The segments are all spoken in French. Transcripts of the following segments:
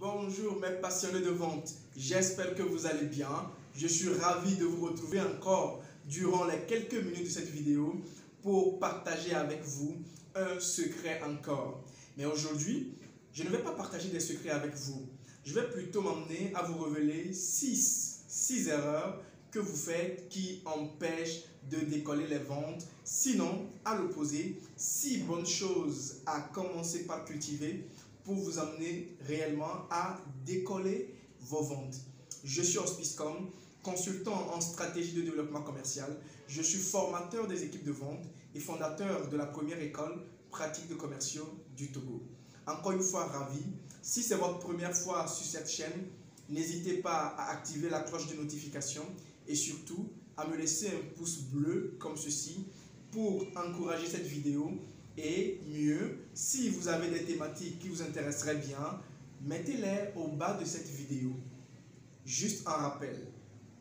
Bonjour mes passionnés de vente, j'espère que vous allez bien. Je suis ravi de vous retrouver encore durant les quelques minutes de cette vidéo pour partager avec vous un secret encore. Mais aujourd'hui, je ne vais pas partager des secrets avec vous. Je vais plutôt m'emmener à vous révéler 6 erreurs que vous faites qui empêchent de décoller les ventes. Sinon, à l'opposé, 6 bonnes choses à commencer par cultiver pour vous amener réellement à décoller vos ventes. Je suis Auspicecom, consultant en stratégie de développement commercial. Je suis formateur des équipes de vente et fondateur de la première école pratique de commerciaux du Togo. Encore une fois, ravi. Si c'est votre première fois sur cette chaîne, n'hésitez pas à activer la cloche de notification et surtout à me laisser un pouce bleu comme ceci pour encourager cette vidéo. Et mieux, si vous avez des thématiques qui vous intéresseraient bien, mettez-les au bas de cette vidéo. Juste un rappel.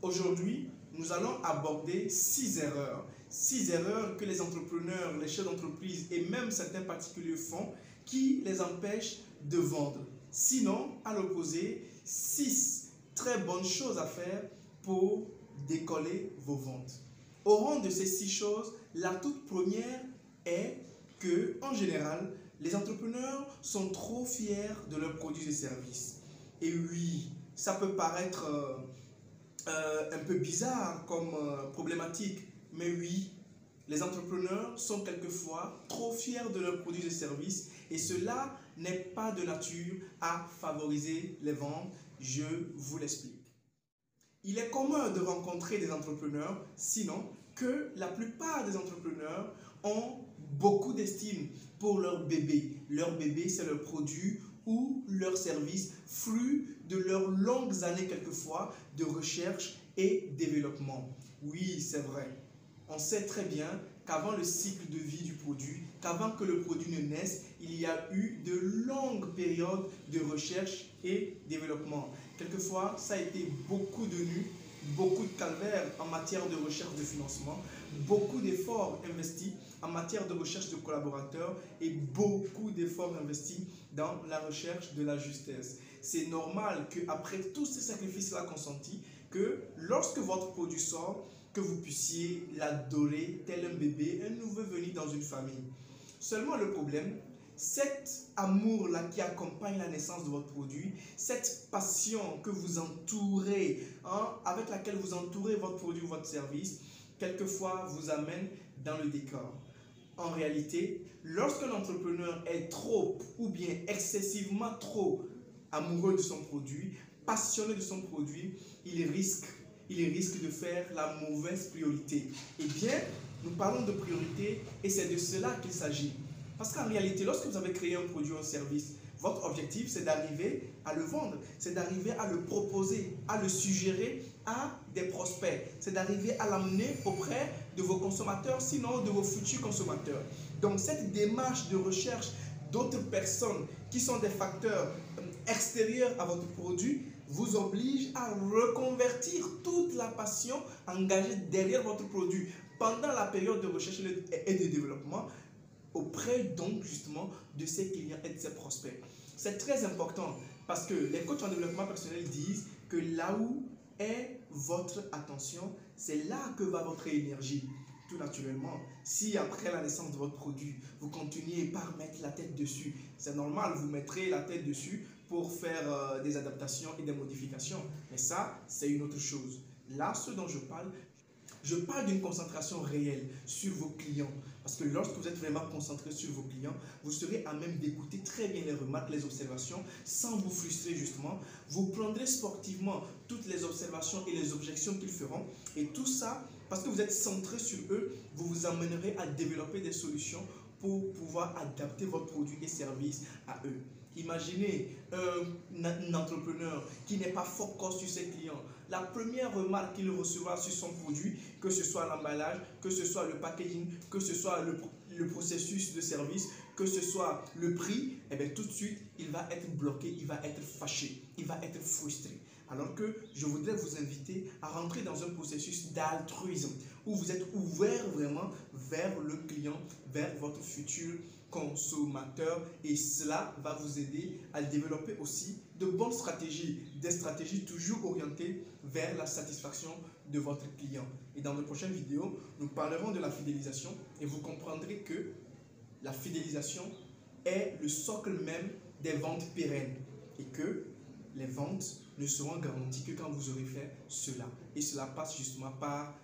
Aujourd'hui, nous allons aborder 6 erreurs. 6 erreurs que les entrepreneurs, les chefs d'entreprise et même certains particuliers font qui les empêchent de vendre. Sinon, à l'opposé, 6 très bonnes choses à faire pour décoller vos ventes. Au rang de ces 6 choses, la toute première est que, en général, les entrepreneurs sont trop fiers de leurs produits et services. Et oui, ça peut paraître un peu bizarre comme problématique, mais oui, les entrepreneurs sont quelquefois trop fiers de leurs produits et services et cela n'est pas de nature à favoriser les ventes. Je vous l'explique. Il est commun de rencontrer des entrepreneurs, sinon que la plupart des entrepreneurs ont beaucoup d'estime pour leur bébé. Leur bébé, c'est leur produit ou leur service, fruit de leurs longues années quelquefois de recherche et développement. Oui, c'est vrai. On sait très bien qu'avant le cycle de vie du produit, qu'avant que le produit ne naisse, il y a eu de longues périodes de recherche et développement. Quelquefois, ça a été beaucoup de nuits, beaucoup de calvaires en matière de recherche de financement, beaucoup d'efforts investis en matière de recherche de collaborateurs et beaucoup d'efforts investis dans la recherche de la justesse. C'est normal qu'après tous ces sacrifices-là consentis, que lorsque votre produit sort, que vous puissiez l'adorer tel un bébé, un nouveau venu dans une famille. Seulement le problème, cet amour-là qui accompagne la naissance de votre produit, cette passion que vous entourez, avec laquelle vous entourez votre produit ou votre service, quelquefois vous amène dans le décor. En réalité, lorsqu'un entrepreneur est trop ou bien excessivement trop amoureux de son produit, passionné de son produit, il risque de faire la mauvaise priorité. Eh bien, nous parlons de priorité et c'est de cela qu'il s'agit. Parce qu'en réalité, lorsque vous avez créé un produit ou un service, votre objectif, c'est d'arriver à le vendre, c'est d'arriver à le proposer, à le suggérer à des prospects, c'est d'arriver à l'amener auprès de vos consommateurs, sinon de vos futurs consommateurs. Donc, cette démarche de recherche d'autres personnes qui sont des facteurs extérieurs à votre produit vous oblige à reconvertir toute la passion engagée derrière votre produit pendant la période de recherche et de développement auprès donc justement de ses clients et de ses prospects. C'est très important parce que les coachs en développement personnel disent que là où est votre attention, c'est là que va votre énergie. Tout naturellement, si après la naissance de votre produit, vous continuez par mettre la tête dessus, c'est normal, vous mettrez la tête dessus pour faire des adaptations et des modifications. Mais ça, c'est une autre chose. Là, ce dont je parle d'une concentration réelle sur vos clients. Parce que lorsque vous êtes vraiment concentré sur vos clients, vous serez à même d'écouter très bien les remarques, les observations, sans vous frustrer justement. Vous prendrez sportivement toutes les observations et les objections qu'ils feront. Et tout ça, parce que vous êtes centré sur eux, vous vous amènerez à développer des solutions pour pouvoir adapter votre produit et service à eux. Imaginez un entrepreneur qui n'est pas focus sur ses clients. La première remarque qu'il recevra sur son produit, que ce soit l'emballage, que ce soit le packaging, que ce soit le processus de service, que ce soit le prix, eh bien, tout de suite, il va être bloqué, il va être fâché, il va être frustré. Alors que je voudrais vous inviter à rentrer dans un processus d'altruisme où vous êtes ouvert vraiment vers le client, vers votre futur consommateur, et cela va vous aider à développer aussi de bonnes stratégies, des stratégies toujours orientées vers la satisfaction de votre client. Et dans de prochaines vidéos, nous parlerons de la fidélisation et vous comprendrez que la fidélisation est le socle même des ventes pérennes et que les ventes ne seront garanties que quand vous aurez fait cela. Et cela passe justement par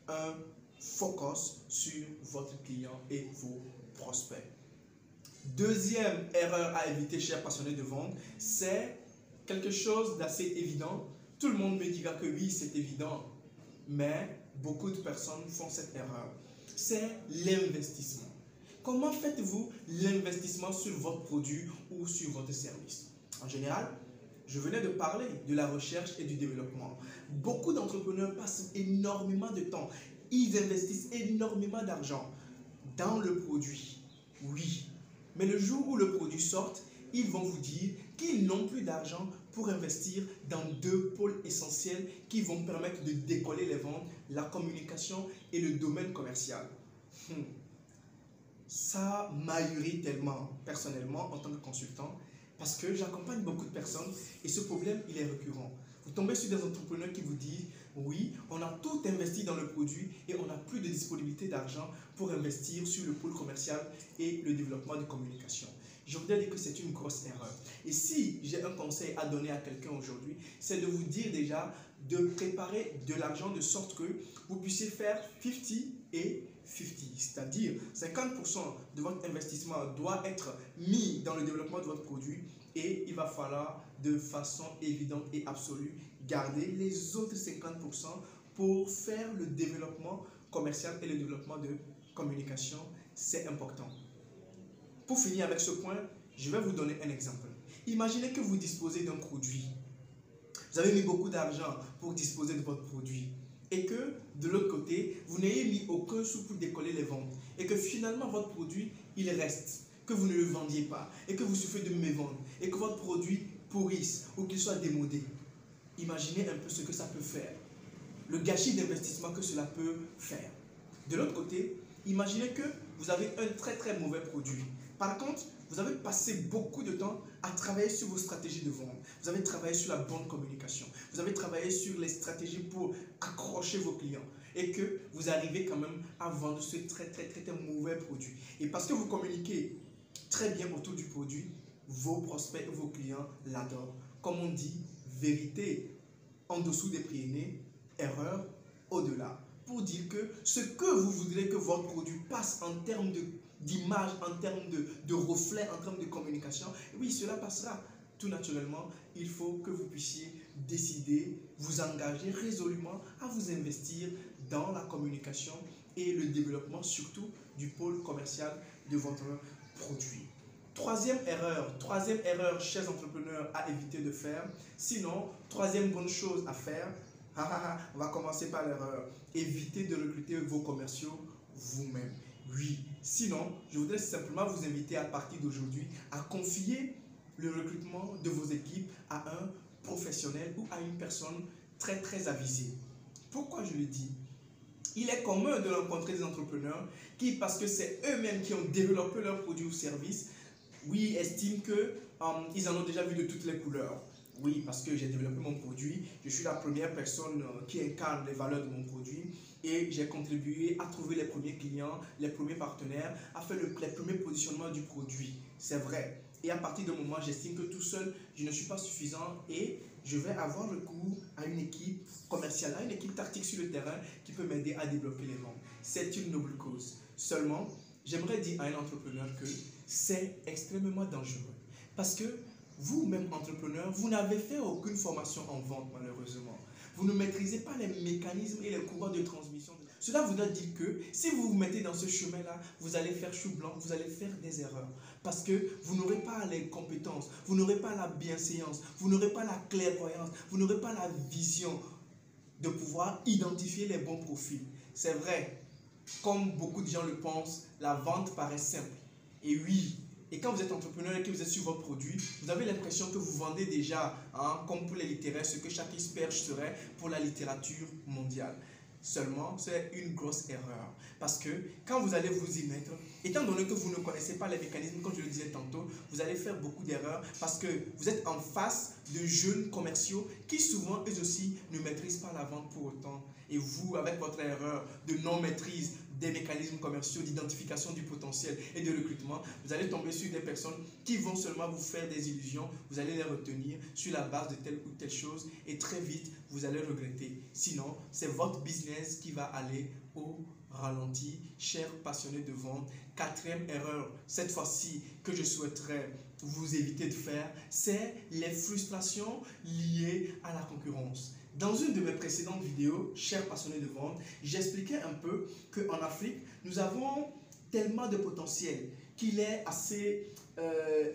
un focus sur votre client et vos prospects. Deuxième erreur à éviter, chers passionnés de vente, c'est quelque chose d'assez évident. Tout le monde me dira que oui, c'est évident, mais beaucoup de personnes font cette erreur. C'est l'investissement. Comment faites-vous l'investissement sur votre produit ou sur votre service? En général, je venais de parler de la recherche et du développement. Beaucoup d'entrepreneurs passent énormément de temps. Ils investissent énormément d'argent dans le produit. Oui, mais le jour où le produit sort, ils vont vous dire qu'ils n'ont plus d'argent pour investir dans deux pôles essentiels qui vont permettre de décoller les ventes, la communication et le domaine commercial. Ça m'ahurit tellement personnellement en tant que consultant parce que j'accompagne beaucoup de personnes et ce problème il est récurrent. Vous tombez sur des entrepreneurs qui vous disent oui, on a tout investi dans le produit et on n'a plus de disponibilité d'argent pour investir sur le pôle commercial et le développement de communication. Je voudrais dire que c'est une grosse erreur. Et si j'ai un conseil à donner à quelqu'un aujourd'hui, c'est de vous dire déjà de préparer de l'argent de sorte que vous puissiez faire 50 et 50. C'est-à-dire 50% de votre investissement doit être mis dans le développement de votre produit et il va falloir de façon évidente et absolue garder les autres 50% pour faire le développement commercial et le développement de communication. C'est important. Pour finir avec ce point, je vais vous donner un exemple. Imaginez que vous disposez d'un produit. Vous avez mis beaucoup d'argent pour disposer de votre produit. Et que de l'autre côté, vous n'ayez mis aucun sou pour décoller les ventes. Et que finalement, votre produit, il reste. Que vous ne le vendiez pas. Et que vous souffrez de mévente. Et que votre produit pourrisse ou qu'il soit démodé. Imaginez un peu ce que ça peut faire. Le gâchis d'investissement que cela peut faire. De l'autre côté, imaginez que vous avez un très mauvais produit. Par contre, vous avez passé beaucoup de temps à travailler sur vos stratégies de vente. Vous avez travaillé sur la bonne communication. Vous avez travaillé sur les stratégies pour accrocher vos clients. Et que vous arrivez quand même à vendre ce très mauvais produit. Et parce que vous communiquez très bien autour du produit, vos prospects et vos clients l'adorent. Comme on dit, vérité en dessous des Pyrénées, erreur au-delà. Pour dire que ce que vous voudrez que votre produit passe en termes d'image, en termes de reflet, en termes de communication, oui, cela passera. Tout naturellement, il faut que vous puissiez décider, vous engager résolument à vous investir dans la communication et le développement surtout du pôle commercial de votre produit. Troisième erreur, chers entrepreneurs, à éviter de faire. Sinon, troisième bonne chose à faire, on va commencer par l'erreur. Évitez de recruter vos commerciaux vous-même. Oui, sinon, je voudrais simplement vous inviter à partir d'aujourd'hui à confier le recrutement de vos équipes à un professionnel ou à une personne très avisée. Pourquoi je le dis? Il est commun de rencontrer des entrepreneurs qui, parce que c'est eux-mêmes qui ont développé leurs produits ou services, oui, estiment qu'ils en ont déjà vu de toutes les couleurs. Oui, parce que j'ai développé mon produit, je suis la première personne qui incarne les valeurs de mon produit et j'ai contribué à trouver les premiers clients, les premiers partenaires, à faire les premiers positionnements du produit. C'est vrai. Et à partir de ce moment, j'estime que tout seul, je ne suis pas suffisant et je vais avoir recours à une équipe commerciale, à une équipe tactique sur le terrain qui peut m'aider à développer les ventes. C'est une noble cause. Seulement, j'aimerais dire à un entrepreneur que c'est extrêmement dangereux parce que vous-même entrepreneur, vous n'avez fait aucune formation en vente malheureusement. Vous ne maîtrisez pas les mécanismes et les courants de transmission. Cela voudrait dire que si vous vous mettez dans ce chemin-là, vous allez faire chou blanc, vous allez faire des erreurs. Parce que vous n'aurez pas les compétences, vous n'aurez pas la bienséance, vous n'aurez pas la clairvoyance, vous n'aurez pas la vision de pouvoir identifier les bons profils. C'est vrai, comme beaucoup de gens le pensent, la vente paraît simple. Et oui, et quand vous êtes entrepreneur et que vous êtes sur votre produit, vous avez l'impression que vous vendez déjà, comme pour les littéraires, ce que chaque expert serait pour la littérature mondiale. Seulement, c'est une grosse erreur. Parce que quand vous allez vous y mettre, étant donné que vous ne connaissez pas les mécanismes, comme je le disais tantôt, vous allez faire beaucoup d'erreurs parce que vous êtes en face de jeunes commerciaux qui souvent, eux aussi, ne maîtrisent pas la vente pour autant. Et vous, avec votre erreur de non-maîtrise des mécanismes commerciaux, d'identification du potentiel et de recrutement, vous allez tomber sur des personnes qui vont seulement vous faire des illusions, vous allez les retenir sur la base de telle ou telle chose et très vite, vous allez regretter. Sinon, c'est votre business qui va aller au ralenti. Chers passionnés de vente, quatrième erreur, cette fois-ci, que je souhaiterais vous éviter de faire, c'est les frustrations liées à la concurrence. Dans une de mes précédentes vidéos, chers passionnés de vente, j'expliquais un peu qu'en Afrique, nous avons tellement de potentiel qu'il est assez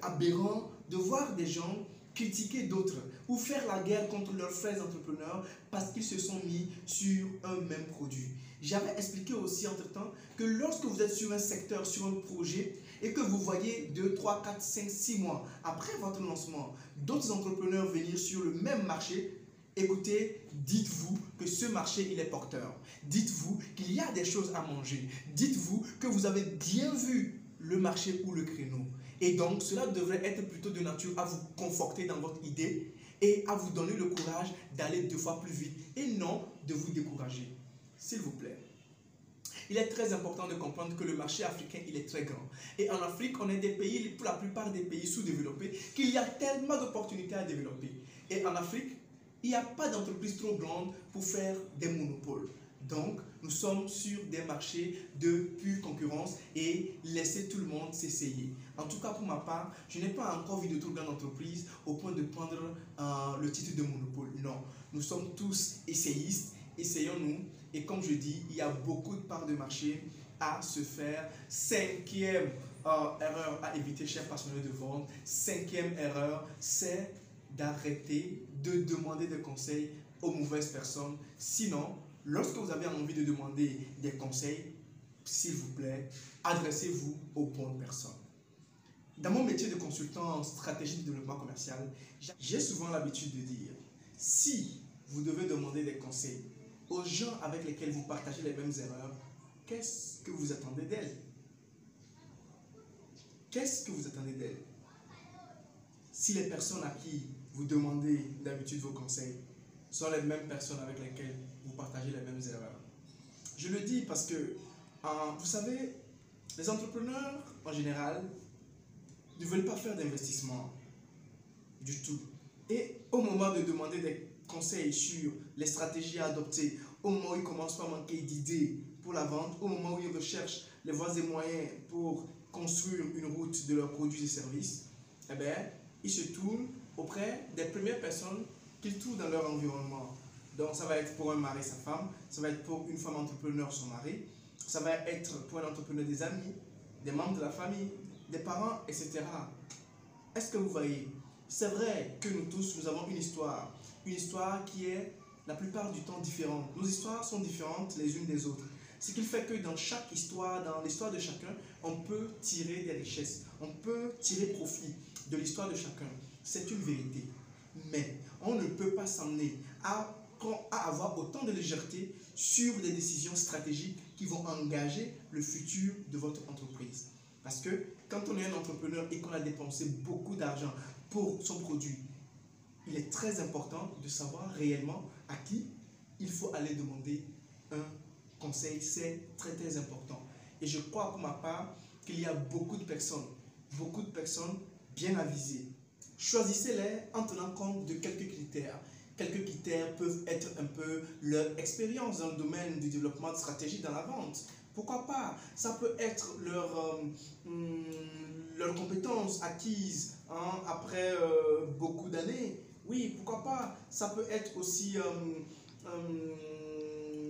aberrant de voir des gens critiquer d'autres ou faire la guerre contre leurs frères entrepreneurs parce qu'ils se sont mis sur un même produit. J'avais expliqué aussi entre-temps que lorsque vous êtes sur un secteur, sur un projet et que vous voyez 2, 3, 4, 5, 6 mois après votre lancement, d'autres entrepreneurs venir sur le même marché, écoutez, dites-vous que ce marché, il est porteur. Dites-vous qu'il y a des choses à manger. Dites-vous que vous avez bien vu le marché ou le créneau. Et donc, cela devrait être plutôt de nature à vous conforter dans votre idée et à vous donner le courage d'aller 2 fois plus vite et non de vous décourager. S'il vous plaît. Il est très important de comprendre que le marché africain, il est très grand. Et en Afrique, on est des pays, pour la plupart des pays sous-développés, qu'il y a tellement d'opportunités à développer. Et en Afrique, il n'y a pas d'entreprise trop grande pour faire des monopoles. Donc, nous sommes sur des marchés de pure concurrence et laissez tout le monde s'essayer. En tout cas, pour ma part, je n'ai pas encore vu de trop grande entreprise au point de prendre le titre de monopole. Non, nous sommes tous essayistes, essayons-nous. Et comme je dis, il y a beaucoup de parts de marché à se faire. Cinquième erreur à éviter, chers passionnés de vente. Cinquième erreur, c'est d'arrêter de demander des conseils aux mauvaises personnes. Sinon, lorsque vous avez envie de demander des conseils, s'il vous plaît, adressez-vous aux bonnes personnes. Dans mon métier de consultant en stratégie de développement commercial, j'ai souvent l'habitude de dire, si vous devez demander des conseils aux gens avec lesquels vous partagez les mêmes erreurs, qu'est-ce que vous attendez d'elles? Qu'est-ce que vous attendez d'elles? Si les personnes à qui vous demandez d'habitude vos conseils sont les mêmes personnes avec lesquelles vous partagez les mêmes erreurs. Je le dis parce que, vous savez, les entrepreneurs en général ne veulent pas faire d'investissement du tout. Et au moment de demander des conseils sur les stratégies à adopter, au moment où ils commencent à manquer d'idées pour la vente, au moment où ils recherchent les voies et moyens pour construire une route de leurs produits et services, eh bien, ils se tournent auprès des premières personnes qu'ils trouvent dans leur environnement. Donc, ça va être pour un mari, sa femme, ça va être pour une femme entrepreneur, son mari, ça va être pour un entrepreneur des amis, des membres de la famille, des parents, etc. Est-ce que vous voyez? C'est vrai que nous tous, nous avons une histoire qui est la plupart du temps différente. Nos histoires sont différentes les unes des autres. Ce qui fait que dans chaque histoire, dans l'histoire de chacun, on peut tirer des richesses, on peut tirer profit de l'histoire de chacun. C'est une vérité. Mais on ne peut pas s'emmener à avoir autant de légèreté sur des décisions stratégiques qui vont engager le futur de votre entreprise. Parce que quand on est un entrepreneur et qu'on a dépensé beaucoup d'argent pour son produit, il est très important de savoir réellement à qui il faut aller demander un conseil. C'est très très important. Et je crois pour ma part qu'il y a beaucoup de personnes bien avisées. Choisissez-les en tenant compte de quelques critères. Quelques critères peuvent être un peu leur expérience dans le domaine du développement de stratégie dans la vente. Pourquoi pas? Ça peut être leur compétence acquise après beaucoup d'années. Oui, pourquoi pas? Ça peut être aussi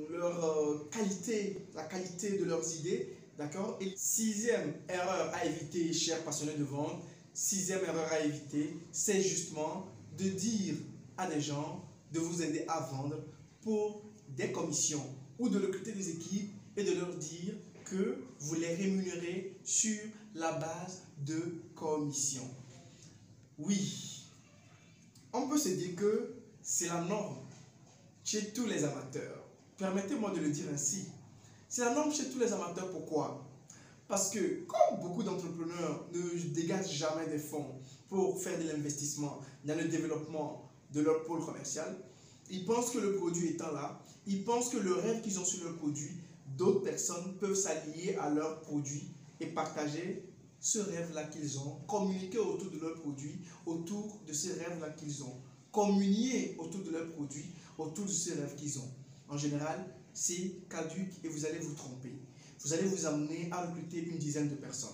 leur qualité, la qualité de leurs idées. D'accord? Et sixième erreur à éviter, chers passionnés de vente, sixième erreur à éviter, c'est justement de dire à des gens de vous aider à vendre pour des commissions ou de recruter des équipes et de leur dire que vous les rémunérez sur la base de commissions. Oui, on peut se dire que c'est la norme chez tous les amateurs. Permettez-moi de le dire ainsi. C'est la norme chez tous les amateurs. Pourquoi? Parce que comme beaucoup d'entrepreneurs ne dégagent jamais des fonds pour faire de l'investissement dans le développement de leur pôle commercial, ils pensent que le produit étant là, ils pensent que le rêve qu'ils ont sur leur produit, d'autres personnes peuvent s'allier à leur produit et partager ce rêve-là qu'ils ont, communiquer autour de leur produit, autour de ce rêve-là qu'ils ont, communier autour de leur produit, autour de ce rêve qu'ils ont. En général, c'est caduque et vous allez vous tromper. Vous allez vous amener à recruter une dizaine de personnes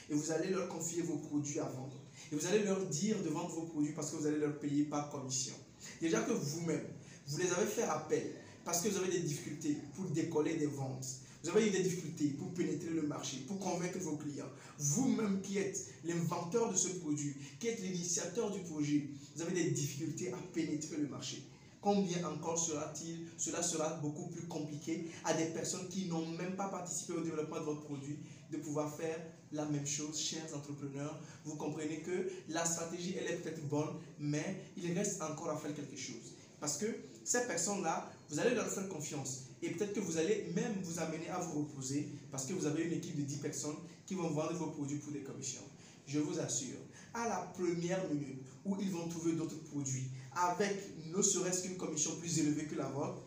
et vous allez leur confier vos produits à vendre. Et vous allez leur dire de vendre vos produits parce que vous allez leur payer par commission. Déjà que vous-même, vous les avez fait appel parce que vous avez des difficultés pour décoller des ventes. Vous avez eu des difficultés pour pénétrer le marché, pour convaincre vos clients. Vous-même qui êtes l'inventeur de ce produit, qui êtes l'initiateur du projet, vous avez des difficultés à pénétrer le marché. Combien encore sera-t-il? Cela sera beaucoup plus compliqué à des personnes qui n'ont même pas participé au développement de votre produit de pouvoir faire la même chose, chers entrepreneurs. Vous comprenez que la stratégie, elle est peut-être bonne, mais il reste encore à faire quelque chose. Parce que ces personnes-là, vous allez leur faire confiance. Et peut-être que vous allez même vous amener à vous reposer parce que vous avez une équipe de 10 personnes qui vont vendre vos produits pour des commissions. Je vous assure, à la première minute où ils vont trouver d'autres produits avec ne serait-ce qu'une commission plus élevée que la vôtre,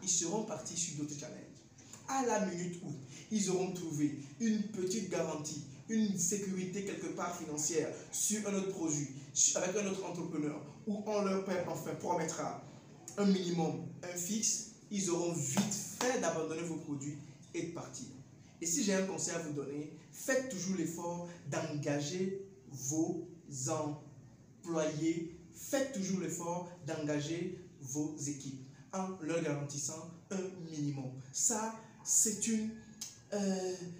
ils seront partis sur d'autres challenges. À la minute où ils auront trouvé une petite garantie, une sécurité quelque part financière sur un autre produit, avec un autre entrepreneur, où on leur promettra un minimum, un fixe, ils auront vite fait d'abandonner vos produits et de partir. Et si j'ai un conseil à vous donner, faites toujours l'effort d'engager vos employés, faites toujours l'effort d'engager vos équipes en leur garantissant un minimum. Ça, c'est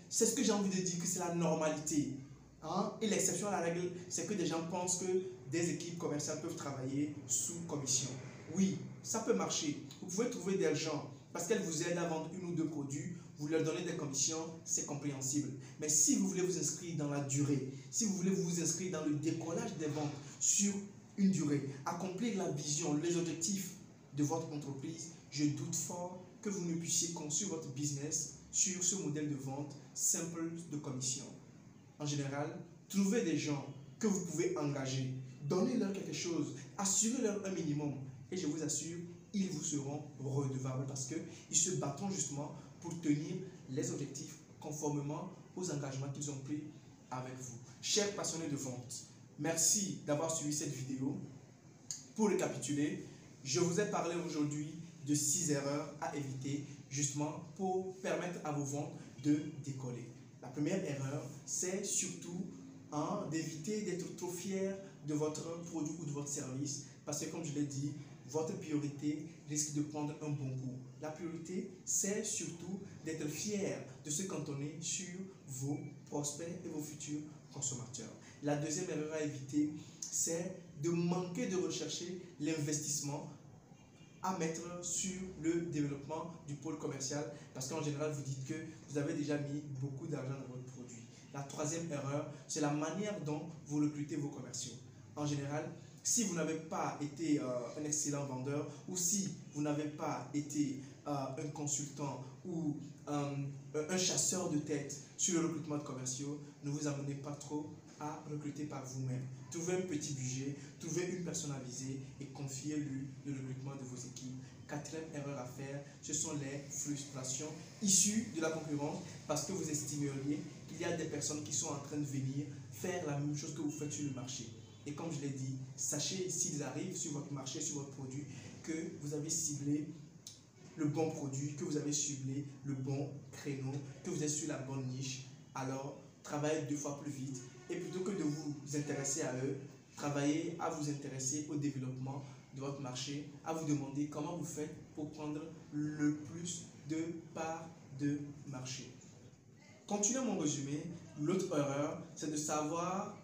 ce que j'ai envie de dire que c'est la normalité. Et l'exception à la règle, c'est que des gens pensent que des équipes commerciales peuvent travailler sous commission. Oui, ça peut marcher. Vous pouvez trouver des gens parce qu'elles vous aident à vendre une ou deux produits, vous leur donnez des commissions, c'est compréhensible. Mais si vous voulez vous inscrire dans la durée, si vous voulez vous inscrire dans le décollage des ventes sur une durée, accomplir la vision, les objectifs de votre entreprise, je doute fort que vous ne puissiez construire votre business sur ce modèle de vente simple de commission. En général, trouvez des gens que vous pouvez engager, donnez-leur quelque chose, assurez-leur un minimum et je vous assure, ils vous seront redevables parce qu'ils se battront justement pour tenir les objectifs conformément aux engagements qu'ils ont pris avec vous. Chers passionnés de vente, merci d'avoir suivi cette vidéo. Pour récapituler, je vous ai parlé aujourd'hui de 6 erreurs à éviter justement pour permettre à vos ventes de décoller. La première erreur, c'est surtout d'éviter d'être trop fier de votre produit ou de votre service parce que comme je l'ai dit, votre priorité risque de prendre un bon coup. La priorité, c'est surtout d'être fier de se cantonner sur vos prospects et vos futurs consommateurs. La deuxième erreur à éviter, c'est de manquer de rechercher l'investissement à mettre sur le développement du pôle commercial parce qu'en général, vous dites que vous avez déjà mis beaucoup d'argent dans votre produit. La troisième erreur, c'est la manière dont vous recrutez vos commerciaux. En général, si vous n'avez pas été un excellent vendeur ou si vous n'avez pas été un consultant ou un chasseur de tête sur le recrutement de commerciaux, ne vous amenez pas trop à recruter par vous-même. Trouvez un petit budget, trouvez une personne à viser et confiez-lui le recrutement de vos équipes. Quatrième erreur à faire, ce sont les frustrations issues de la concurrence parce que vous estimeriez qu'il y a des personnes qui sont en train de venir faire la même chose que vous faites sur le marché. Et comme je l'ai dit, sachez s'ils arrivent sur votre marché, sur votre produit, que vous avez ciblé le bon produit, que vous avez ciblé le bon créneau, que vous êtes sur la bonne niche. Alors, travaillez 2 fois plus vite. Et plutôt que de vous intéresser à eux, travaillez à vous intéresser au développement de votre marché, à vous demander comment vous faites pour prendre le plus de parts de marché. Continuons mon résumé. L'autre erreur, c'est de savoir,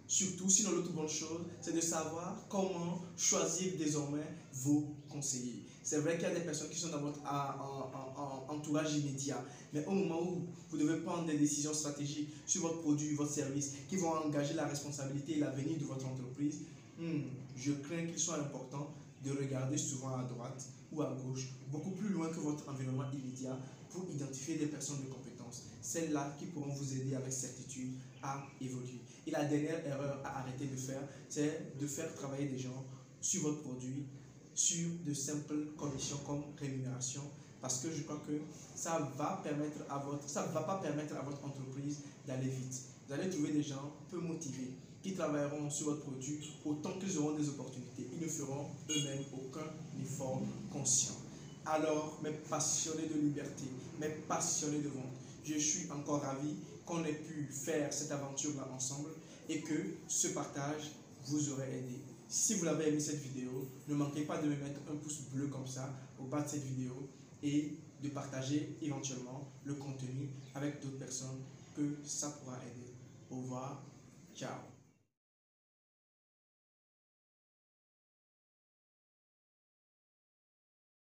surtout, sinon l'autre bonne chose, c'est de savoir comment choisir désormais vos conseillers. C'est vrai qu'il y a des personnes qui sont dans votre entourage immédiat, mais au moment où vous devez prendre des décisions stratégiques sur votre produit, votre service, qui vont engager la responsabilité et l'avenir de votre entreprise, je crains qu'il soit important de regarder souvent à droite ou à gauche, beaucoup plus loin que votre environnement immédiat, pour identifier des personnes de compétence, celles-là qui pourront vous aider avec certitude à évoluer. Et la dernière erreur à arrêter de faire, c'est de faire travailler des gens sur votre produit, sur de simples conditions comme rémunération, parce que je crois que ça ne va pas permettre à votre entreprise d'aller vite. Vous allez trouver des gens peu motivés qui travailleront sur votre produit autant qu'ils auront des opportunités. Ils ne feront eux-mêmes aucun effort conscient. Alors, mes passionnés de liberté, mes passionnés de vente, je suis encore ravi qu'on ait pu faire cette aventure-là ensemble et que ce partage vous aurait aidé. Si vous l'avez aimé cette vidéo, ne manquez pas de me mettre un pouce bleu comme ça au bas de cette vidéo et de partager éventuellement le contenu avec d'autres personnes que ça pourra aider. Au revoir, ciao.